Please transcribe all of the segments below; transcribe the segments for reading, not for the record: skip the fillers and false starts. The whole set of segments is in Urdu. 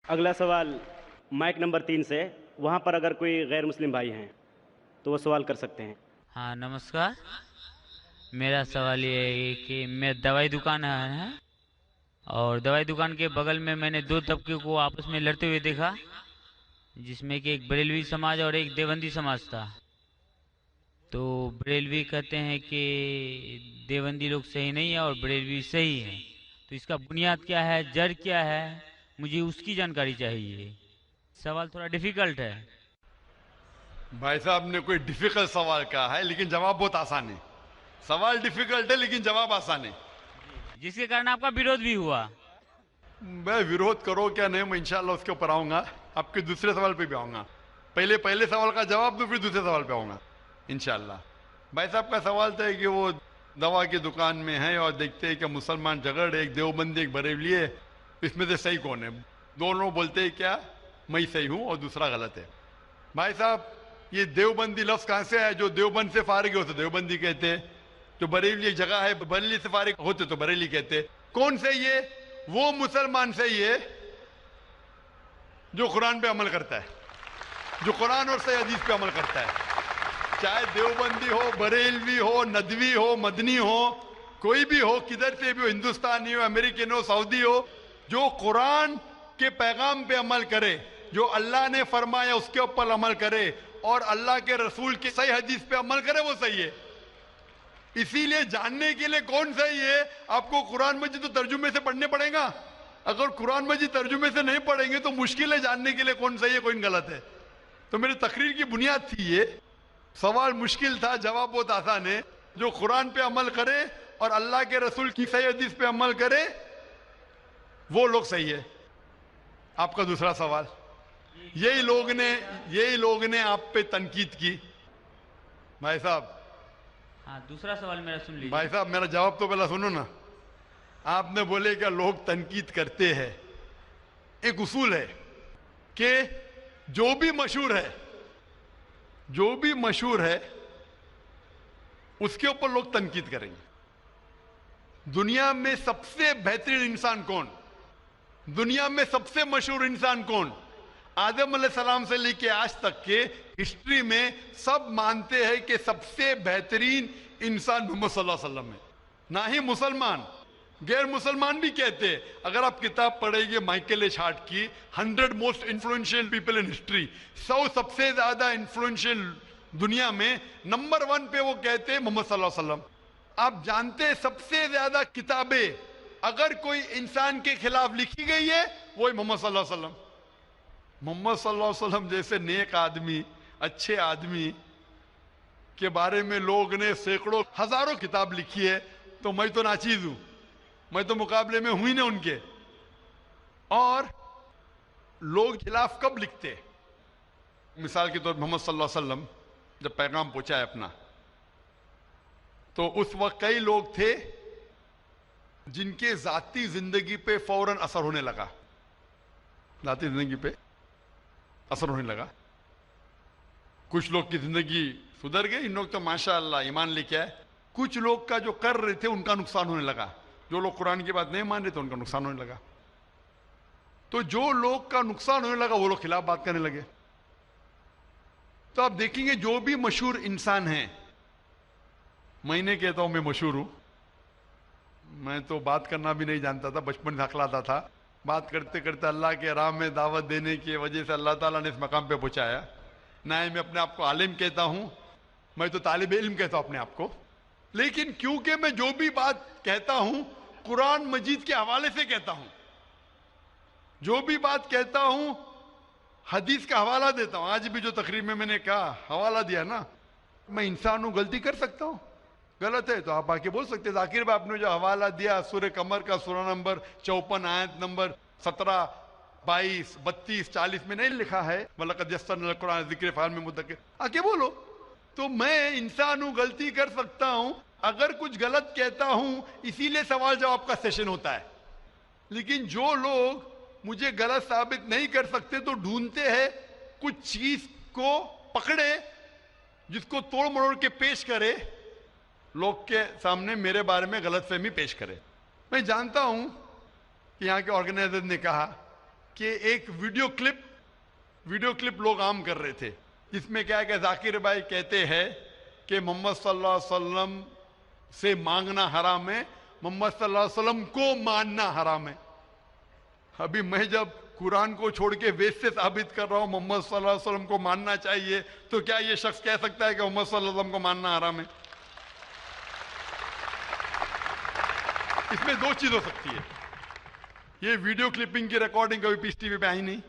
اگلا سوال مائک نمبر 3 سے، وہاں پر اگر کوئی غیر مسلم بھائی ہیں تو وہ سوال کر سکتے ہیں۔ ہاں نمسکار، میرا سوال یہ ہے کہ میں دوائی دکان ہے اور دوائی دکان کے بغل میں میں نے دو طبقے کو آپس میں لڑتے ہوئے دیکھا، جس میں کہ ایک بریلوی سماج اور ایک دیوبندی سماج تھا۔ تو بریلوی کہتے ہیں کہ دیوبندی لوگ صحیح نہیں ہے اور بریلوی صحیح ہے، تو اس کا بنیاد کیا ہے، جڑ کیا ہے، مجھے اس کی جانکاری چاہیے۔ سوال تھوڑا ڈیفیکلٹ ہے۔ بھائی صاحب نے کوئی ڈیفیکلٹ سوال کہا ہے لیکن جواب بہت آسان ہے۔ سوال ڈیفیکلٹ ہے لیکن جواب آسان ہے۔ جس کے کارن آپ کا ویرودھ بھی ہوا۔ میں ویرودھ کرو کیا نہیں، میں انشاءاللہ اس کے اوپر آؤں گا، آپ کے دوسرے سوال پہ بھی آؤں گا۔ پہلے سوال کا جواب دو پھر دوسرے سوال پہ آؤں گا انشاءاللہ۔ بھائی صاحب کا سوال تھا کہ وہ دوا کی دکان میں ہیں اور دیکھتے ہیں کہ مسلمان جھگڑ، ایک دیوبندی ایک بریلوی ہے، اس میں سے صحیح کون ہے؟ دونوں بولتے ہیں کیا میں صحیح ہوں اور دوسرا غلط ہے۔ بھائی صاحب یہ دیوبندی لفظ کہاں سے ہے؟ جو دیوبند سے فارغ ہوتے دیوبندی کہتے ہیں، جو بریلی ایک جگہ ہے بریلی سے فارغ ہوتے تو بریلی کہتے۔ کون صحیح ہے؟ وہ مسلمان صحیح ہے جو قرآن پہ عمل کرتا ہے، جو قرآن اور صحیح حدیث پہ عمل کرتا ہے، چاہے دیوبندی ہو، بریلوی ہو، ندوی ہو، مدنی ہو، کوئی بھی ہو، کدھر سے بھی ہو، ہندوستانی ہو، امریکن ہو، سعودی ہو، جو قرآن کے پیغام پہ عمل کرے، جو اللہ نے فرمایا اس کے اوپر عمل کرے اور اللہ کے رسول کی صحیح حدیث پہ عمل کرے، وہ صحیح ہے۔ اسی لیے جاننے کے لیے کون صحیح ہے آپ کو قرآن مجید تو ترجمے سے پڑھنے پڑے گا۔ اگر قرآن مجید ترجمے سے نہیں پڑھیں گے تو مشکل ہے جاننے کے لیے کون صحیح ہے کون غلط ہے۔ تو میری تقریر کی بنیاد تھی یہ، سوال مشکل تھا، جواب بہت آسان ہے۔ جو قرآن پہ عمل کرے اور اللہ کے رسول کی صحیح حدیث پہ عمل کرے وہ لوگ صحیح ہے۔ آپ کا دوسرا سوال، یہی لوگ نے آپ پہ تنقید کی۔ بھائی صاحب ہاں دوسرا سوال میرا سن لیجیے۔ بھائی صاحب میرا جواب تو پہلا سنو نا۔ آپ نے بولے کہ لوگ تنقید کرتے ہیں، ایک اصول ہے کہ جو بھی مشہور ہے اس کے اوپر لوگ تنقید کریں گے۔ دنیا میں سب سے بہترین انسان کون؟ دنیا میں سب سے مشہور انسان کون؟ آدم علیہ السلام سے لے کے آج تک کے ہسٹری میں سب مانتے ہیں کہ سب سے بہترین انسان محمد صلی اللہ علیہ وسلم ہے۔ نہ ہی مسلمان، غیر مسلمان بھی کہتے ہیں۔ اگر آپ کتاب پڑھیں گے مائیکل ایچ ہارٹ کی 100 most influential people in history, 100 سب سے زیادہ انفلوئنشل دنیا میں نمبر 1 پہ وہ کہتے ہیں محمد صلی اللہ علیہ وسلم۔ آپ جانتے ہیں سب سے زیادہ کتابیں اگر کوئی انسان کے خلاف لکھی گئی ہے وہی محمد صلی اللہ علیہ وسلم۔ محمد صلی اللہ علیہ وسلم جیسے نیک آدمی، اچھے آدمی کے بارے میں لوگ نے سینکڑوں ہزاروں کتاب لکھی ہے، تو میں تو ناچیز ہوں، میں تو مقابلے میں ہوں ہی نہ ان کے۔ اور لوگ خلاف کب لکھتے؟ مثال کے طور پر محمد صلی اللہ علیہ وسلم جب پیغام پہنچا ہے اپنا، تو اس وقت کئی لوگ تھے جن کے ذاتی زندگی پہ فوراً اثر ہونے لگا، ذاتی زندگی پہ اثر ہونے لگا۔ کچھ لوگ کی زندگی سدھر گئی، ان لوگ تو ماشاءاللہ ایمان لے کے آئے۔ کچھ لوگ کا جو کر رہے تھے ان کا نقصان ہونے لگا، جو لوگ قرآن کی بات نہیں مان رہے تھے ان کا نقصان ہونے لگا۔ تو جو لوگ کا نقصان ہونے لگا وہ لوگ خلاف بات کرنے لگے۔ تو آپ دیکھیں گے جو بھی مشہور انسان ہیں، میں نہیں کہتا ہوں میں مشہور ہوں، میں تو بات کرنا بھی نہیں جانتا تھا، بچپن سے ہکلاتا تھا، بات کرتے کرتے اللہ کے راہ میں دعوت دینے کی وجہ سے اللہ تعالیٰ نے اس مقام پہ پہنچایا۔ نہ ہی میں اپنے آپ کو عالم کہتا ہوں، میں تو طالب علم کہتا ہوں اپنے آپ کو، لیکن کیونکہ میں جو بھی بات کہتا ہوں قرآن مجید کے حوالے سے کہتا ہوں، جو بھی بات کہتا ہوں حدیث کا حوالہ دیتا ہوں۔ آج بھی جو تقریر میں نے کہا حوالہ دیا نا، میں انسان ہوں، غلطی کر سکتا ہوں، غلط ہے تو آپ آ کے بول سکتے ہیں۔ ذاکر بھائی آپ نے جو حوالہ دیا سورہ قمر کا سورہ نمبر 54 آیت نمبر 17، 22، 32، 40 میں نہیں لکھا ہے وَلَقَدْ يَسَّرْنَا الْقُرْآنَ لِلذِّكْرِ فَهَلْ مِن مُدَّكِرٍ؟ آ کے بولو۔ تو میں انسان ہوں، غلطی کر سکتا ہوں، اگر کچھ غلط کہتا ہوں اسی لیے سوال جواب کا سیشن ہوتا ہے۔ لیکن جو لوگ مجھے غلط ثابت نہیں کر سکتے تو ڈھونڈتے ہیں کچھ چیز کو پکڑے جس کو توڑ مروڑ کے پیش کرے، لوگ کے سامنے میرے بارے میں غلط فہمی پیش کرے۔ میں جانتا ہوں کہ یہاں کے آرگنائزر نے کہا کہ ایک ویڈیو کلپ لوگ عام کر رہے تھے جس میں کیا ہے کہ ذاکر بھائی کہتے ہیں کہ محمد صلی اللہ علیہ وسلم سے مانگنا حرام ہے، محمد صلی اللہ علیہ وسلم کو ماننا حرام ہے۔ ابھی میں جب قرآن کو چھوڑ کے وید سے ثابت کر رہا ہوں محمد صلی اللہ علیہ وسلم کو ماننا چاہیے، تو کیا یہ شخص کہہ سکتا ہے کہ محمد صلی اللہ علیہ وسلم کو ماننا حرام ہے؟ اس میں دو چیز ہو سکتی ہے، یہ ویڈیو کلپنگ کی ریکارڈنگ کبھی پیس ٹی وی پہ آئی نہیں،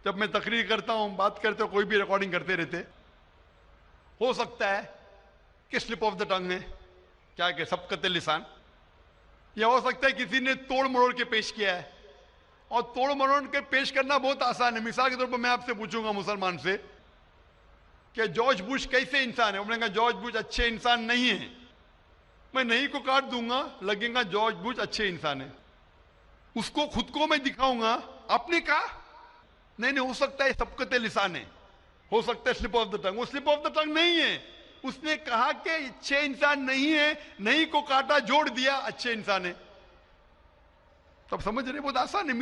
جب میں تقریر کرتا ہوں بات کرتے ہوں کوئی بھی ریکارڈنگ کرتے رہتے، ہو سکتا ہے کہ سلپ آف دا ٹنگ ہے، کیا کہ سبقت لسان، یا ہو سکتا ہے کسی نے توڑ مروڑ کے پیش کیا ہے، اور توڑ مروڑ کے پیش کرنا بہت آسان ہے۔ مثال کے طور پر میں آپ سے پوچھوں گا مسلمان سے کہ جارج بش کیسے انسان ہے، انہوں نے کہا جارج بش اچھے انسان نہیں ہیں، میں نہیں کو کاٹ دوں گا، لگے گا جارج بش اچھے انسان ہے، اس کو خود کو میں دکھاؤں گا، آپ نے کہا نہیں، ہو سکتا ہے سبقت لسان ہے، ہو سکتا ہے سلپ آف دا ٹنگ، وہ سلپ آف دا ٹنگ نہیں ہے، اس نے کہا کہ اچھے انسان نہیں ہے، نہیں کو کاٹا جوڑ دیا اچھے انسان ہے۔ تب سمجھ رہے بہت آسان ہے،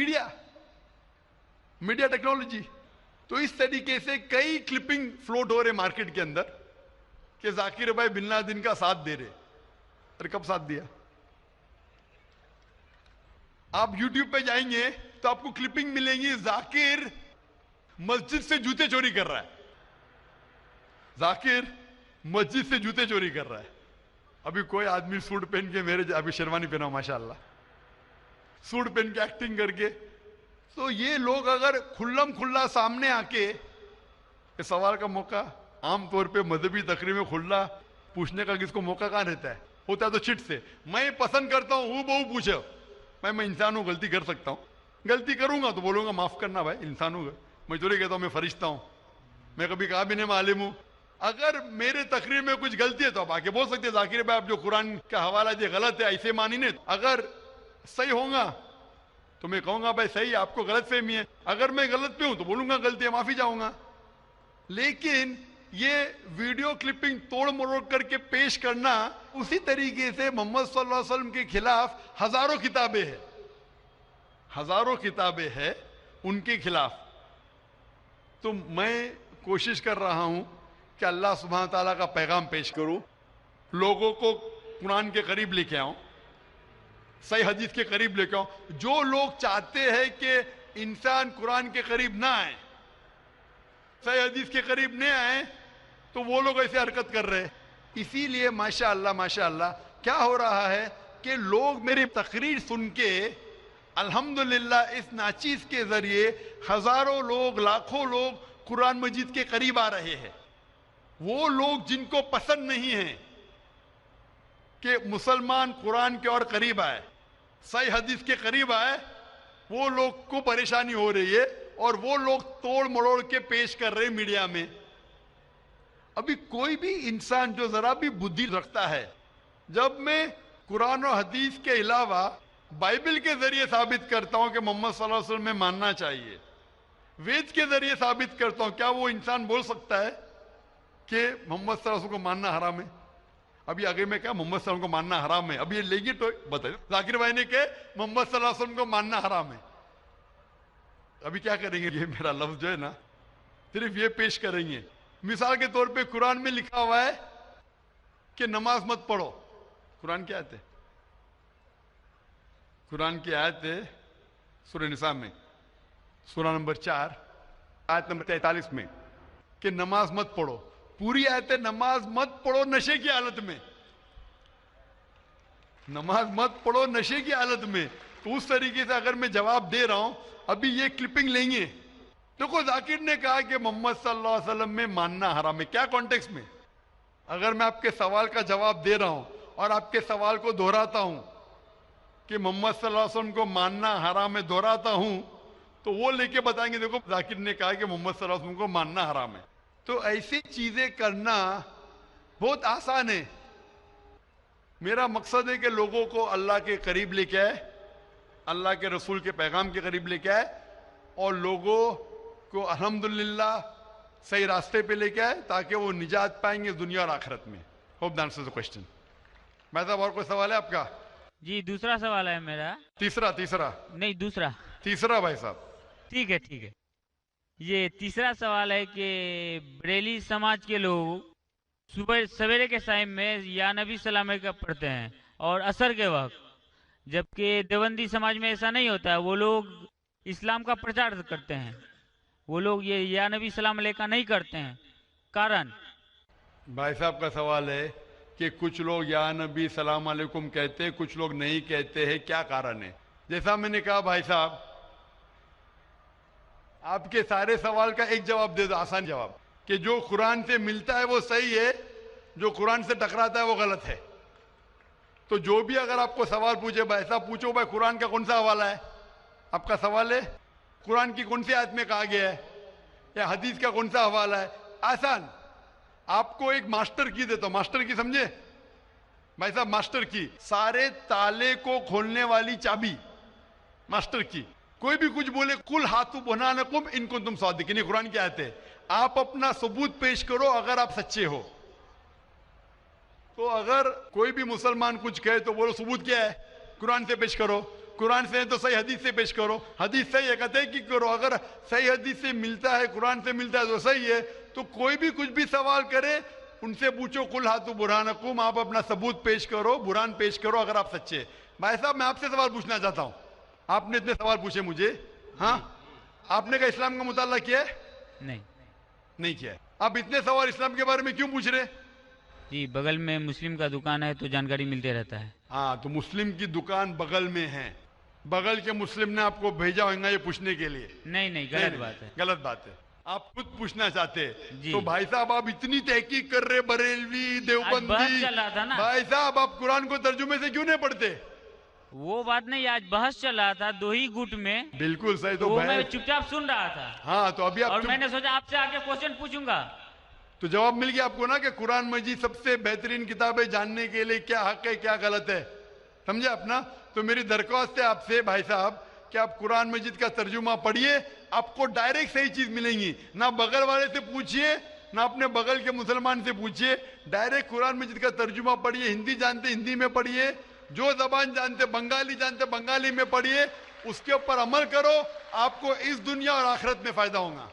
میڈیا ٹیکنالوجی۔ تو اس طریقے سے کئی کلپنگ فلوٹ ہو رہے مارکیٹ کے اندر کہ ذاکر بھائی بن لادن کا ساتھ دے رہے، اور کب ساتھ دیا؟ آپ یوٹیوب پہ جائیں گے تو آپ کو کلپنگ ملیں گی، ذاکر مسجد سے جوتے چوری کر رہا ہے، ذاکر مسجد سے جوتے چوری کر رہا ہے۔ ابھی کوئی آدمی سوٹ پہن کے ابھی شیروانی پہنا ماشاءاللہ، سوٹ پہن کے ایکٹنگ کر کے، تو یہ لوگ اگر کھلم کھلا سامنے آ کے اس سوال کا موقع، عام طور پہ مذہبی تقریر میں کھلا پوچھنے کا کس کو موقع کہاں رہتا ہے، ہوتا ہے تو چٹ سے، میں پسند کرتا ہوں بہو پوچھو، میں انسان ہوں، غلطی کر سکتا ہوں، غلطی کروں گا تو بولوں گا معاف کرنا بھائی، انسان ہوں، میں چوری کہتا ہوں میں فرشتہ ہوں، میں کبھی کہا بھی نہیں میں عالم ہوں۔ اگر میرے تقریر میں کچھ غلطی ہے تو آپ آگے بول سکتے ہیں ذاکر بھائی آپ جو قرآن کا حوالہ دے غلط ہے، ایسے مانی نہیں، اگر صحیح ہوگا تو میں کہوں گا بھائی صحیح، آپ کو غلط فہمی ہے، اگر میں غلط پہ ہوں تو بولوں گا غلطی ہے، معافی چاہوں گا۔ لیکن یہ ویڈیو کلپنگ توڑ مروڑ کر کے پیش کرنا، اسی طریقے سے محمد صلی اللہ علیہ وسلم کے خلاف ہزاروں کتابیں ہیں ان کے خلاف۔ تو میں کوشش کر رہا ہوں کہ اللہ سبحانہ تعالیٰ کا پیغام پیش کروں، لوگوں کو قرآن کے قریب لے کے آؤں، صحیح حدیث کے قریب لے کے آؤں۔ جو لوگ چاہتے ہیں کہ انسان قرآن کے قریب نہ آئے، صحیح حدیث کے قریب نہ آئے، تو وہ لوگ ایسے حرکت کر رہے ہیں۔ اسی لیے ماشاءاللہ کیا ہو رہا ہے کہ لوگ میری تقریر سن کے الحمدللہ اس ناچیز کے ذریعے ہزاروں لوگ، لاکھوں لوگ قرآن مجید کے قریب آ رہے ہیں۔ وہ لوگ جن کو پسند نہیں ہے کہ مسلمان قرآن کے اور قریب آئے، صحیح حدیث کے قریب آئے، وہ لوگ کو پریشانی ہو رہی ہے، اور وہ لوگ توڑ مروڑ کے پیش کر رہے میڈیا میں۔ ابھی کوئی بھی انسان جو ذرا بھی بدھی رکھتا ہے، جب میں قرآن و حدیث کے علاوہ بائبل کے ذریعے ثابت کرتا ہوں کہ محمد صلی اللہ علیہ وسلم میں ماننا چاہیے، وید کے ذریعے ثابت کرتا ہوں، کیا وہ انسان بول سکتا ہے کہ محمد صلی اللہ علیہ وسلم کو ماننا حرام ہے؟ ابھی آگے میں کہا محمد صلی اللہ علیہ وسلم کو ماننا حرام ہے، ابھی یہ لے گی تو بتائیے، ذاکر بھائی نے کہا محمد صلی اللہ علیہ وسلم کو ماننا حرام ہے، ابھی کیا کریں گے؟ یہ میرا لفظ جو ہے نا صرف یہ پیش کریں گے۔ مثال کے طور پہ قرآن میں لکھا ہوا ہے کہ نماز مت پڑھو، قرآن کی آیت ہے، قرآن کی آیت ہے سورہ نساء میں، سورہ نمبر 4 آیت نمبر 43 میں، کہ نماز مت پڑھو، پوری آیت ہے نماز مت پڑھو نشے کی حالت میں، نماز مت پڑھو نشے کی حالت میں۔ تو اس طریقے سے اگر میں جواب دے رہا ہوں، ابھی یہ کلپنگ لیں گے، دیکھو ذاکر نے کہا کہ محمد صلی اللہ علیہ وسلم میں ماننا حرام ہے، کیا کانٹیکس میں؟ اگر میں آپ کے سوال کا جواب دے رہا ہوں اور آپ کے سوال کو دہراتا ہوں کہ محمد صلی اللہ علیہ وسلم کو ماننا حرام ہے، دہراتا ہوں، تو وہ لے کے بتائیں گے دیکھو ذاکر نے کہا کہ محمد صلی اللہ علیہ وسلم کو ماننا حرام ہے۔ تو ایسی چیزیں کرنا بہت آسان ہے۔ میرا مقصد ہے کہ لوگوں کو اللہ کے قریب لے کے آئے، اللہ کے رسول کے پیغام کے قریب لے کے آئے، اور لوگوں کو الحمدللہ صحیح راستے پہ لے کے آئے تاکہ وہ نجات پائیں گے دنیا اور آخرت میں۔ Hope answers the question. میں صاحب اور کوئی سوال ہے آپ کا؟ جی دوسرا سوال ہے میرا۔ تیسرا نہیں دوسرا۔ تیسرا بھائی صاحب، ٹھیک ہے ٹھیک ہے. یہ تیسرا سوال ہے کہ بریلی سماج کے لوگ صبح سویرے کے ٹائم میں یا نبی سلام کا پڑھتے ہیں اور عصر کے وقت، جبکہ دیوبندی سماج میں ایسا نہیں ہوتا ہے. وہ لوگ اسلام کا پرچار کرتے ہیں، وہ لوگ یہ یا نبی سلام علیہ کا نہیں کرتے ہیں. کارن؟ بھائی صاحب کا سوال ہے کہ کچھ لوگ یا نبی سلام علیکم کہتے ہیں، کچھ لوگ نہیں کہتے ہیں، کیا کارن ہے؟ جیسا میں نے کہا بھائی صاحب، آپ کے سارے سوال کا ایک جواب دے دو، آسان جواب، کہ جو قرآن سے ملتا ہے وہ صحیح ہے، جو قرآن سے ٹکراتا ہے وہ غلط ہے. تو جو بھی اگر آپ کو سوال پوچھے، بھائی صاحب پوچھو بھائی قرآن کا کون سا حوالہ ہے؟ آپ کا سوال ہے قرآن کی کون سی آیت میں کہا گیا ہے، یا حدیث کا کون سا حوالہ ہے؟ آسان. آپ کو ایک ماسٹر کی دیتا ہوں، ماسٹر کی سمجھے بھائی صاحب؟ ماسٹر کی، سارے تالے کو کھولنے والی چابی، ماسٹر کی. کوئی بھی کچھ بولے، قل ہاتھو برہانکم ان کنتم صادقین، قرآن کی آیت ہے. آپ اپنا ثبوت پیش کرو اگر آپ سچے ہو. تو اگر کوئی بھی مسلمان کچھ کہے تو بولو ثبوت کیا ہے، قرآن سے پیش کرو. قرآن سے ہے تو صحیح حدیث سے پیش کرو. حدیث صحیح ہے کہتے کی کرو، اگر صحیح حدیث سے ملتا ہے، قرآن سے ملتا ہے تو صحیح ہے. تو کوئی بھی کچھ بھی سوال کرے ان سے پوچھو قل ہاتھو برہانکم، آپ اپنا ثبوت پیش کرو، برہان پیش کرو اگر آپ سچے. بھائی صاحب میں آپ سے سوال پوچھنا چاہتا ہوں، آپ نے اتنے سوال پوچھے مجھے، ہاں آپ نے کہا اسلام کا مطالعہ کیا ہے؟ نہیں کیا ہے. آپ اتنے سوال اسلام کے بارے میں کیوں پوچھ رہے؟ جی بغل میں مسلم کا دکان ہے تو جانکاری ملتے رہتا ہے. ہاں تو مسلم کی دکان بغل میں ہے، بغل کے مسلم نے آپ کو بھیجا ہوگا یہ پوچھنے کے لیے؟ نہیں غلط بات ہے. غلط بات ہے. آپ خود پوچھنا چاہتے جی. تو بھائی صاحب آپ اتنی تحقیق کر رہے، بریلوی آج بحث دیوبندی، چل رہا تھا نا. بھائی صاحب آپ قرآن کو ترجمے سے کیوں نہیں پڑھتے؟ وہ بات نہیں، آج بحث چل رہا تھا دو ہی گٹ میں، بالکل صحیح. تو تو میں بحث، چپ چاپ سن رہا تھا ہاں تو ابھی اور آپ میں نے سوچا آپ سے آگے کوشچن پوچھوں گا. تو جواب مل گیا آپ کو نا کہ قرآن مجید سب سے بہترین کتاب ہے، جاننے کے لیے کیا حق ہے کیا غلط ہے. سمجھے اپنا؟ تو میری درخواست ہے آپ سے بھائی صاحب کہ آپ قرآن مجید کا ترجمہ پڑھیے، آپ کو ڈائریکٹ صحیح چیز ملیں گی. نہ بغل والے سے پوچھئے، نہ اپنے بغل کے مسلمان سے پوچھئے، ڈائریکٹ قرآن مجید کا ترجمہ پڑھیے. ہندی جانتے ہندی میں پڑھیے، جو زبان جانتے، بنگالی جانتے بنگالی میں پڑھیے، اس کے اوپر عمل کرو، آپ کو اس دنیا اور آخرت میں فائدہ ہوگا.